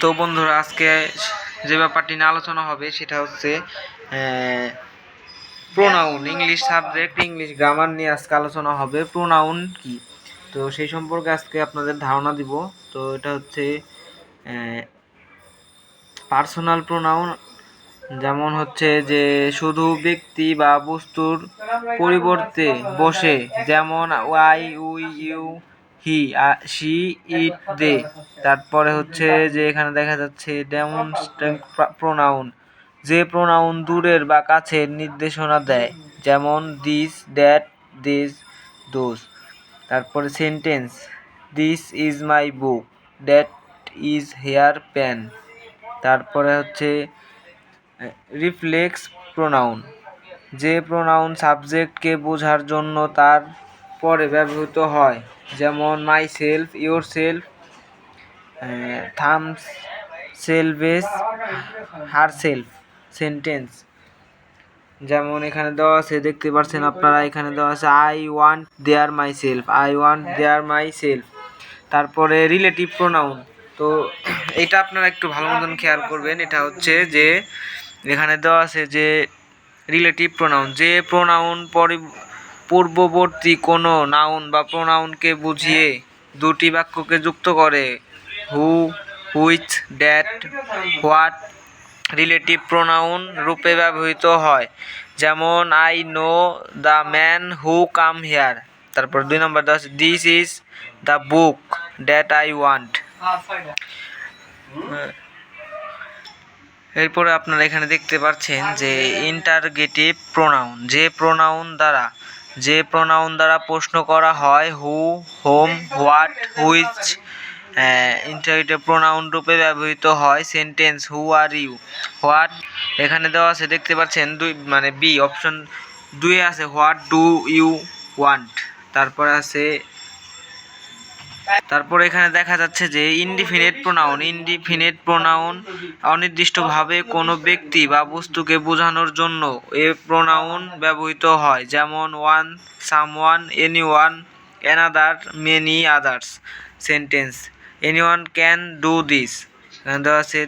তো বন্ধুরা, আজকে যে ব্যাপারটি নিয়ে আলোচনা হবে সেটা হচ্ছে pronoun. English subject, English grammar নিয়ে আজকে আলোচনা হবে। প্রোনাউন কি, তো সেই সম্পর্কে আজকে আপনাদের ধারণা দিব। তো এটা হচ্ছে পার্সোনাল প্রোনাউন, যেমন হচ্ছে যে শুধু ব্যক্তি বা বস্তুর পরিবর্তে বসে, যেমন I, we, you, he, she, it, they. তারপরে হচ্ছে যে এখানে দেখা যাচ্ছে ডেমনস্ট্রেটিভ প্রোনাউন, যে প্রোনাউন দূরের বা কাছের নির্দেশনা দেয়, যেমন দিস, দ্যাট, দিস, দোজ। তারপরে sentence, this is my book, that is her pen. তারপরে হচ্ছে রিফ্লেক্স প্রোনাউন, যে প্রোনাউন সাবজেক্টকে বোঝার জন্য তার পরে ব্যবহৃত হয়, যেমন myself, yourself, themselves, herself. Sentence, যেমন এখানে দেওয়া আছে, দেখতে পাচ্ছেন আপনারা, এখানে দেওয়া আছে I want there myself, I want there myself. তারপরে রিলেটিভ প্রোনাউন, তো এটা আপনারা একটু ভালো মতন খেয়াল করবেন। এটা হচ্ছে যে এখানে দেওয়া আছে যে রিলেটিভ প্রোনাউন, যে প্রোনাউন পূর্ববর্তী কোনো নাউন বা প্রোনাউনকে বুঝিয়ে দুটি বাক্যকে যুক্ত করে, who, which, that, what. Relative pronoun রূপে ব্যবহৃত হয়, যেমন I know the man who come here. তারপর 2 নম্বর দেওয়া আছে this is the book that I want. এরপরে আপনারা এখানে দেখতে পাচ্ছেন যে ইন্টারগেটিভ প্রোনাউন, যে প্রোনাউন দ্বারা প্রশ্ন করা হয়, who, whom, what, which. Interrogative pronoun রূপে ব্যবহৃত হয় sentence, who are you, what. এখানে দেওয়া আছে, দেখতে পাচ্ছেন বি অপশন 2 আছে, হোয়াট ডু ইউ ওয়ান্ট। তারপরে এখানে দেখা যাচ্ছে যে ইনডিফিনিট প্রোনাউন অনির্দিষ্টভাবে কোনো ব্যক্তি বা বস্তুকে বোঝানোর জন্য এ প্রোনাউন ব্যবহৃত হয়, যেমন one, someone, anyone, another, many others. Sentence, anyone can do this. এখানে দেওয়া আছে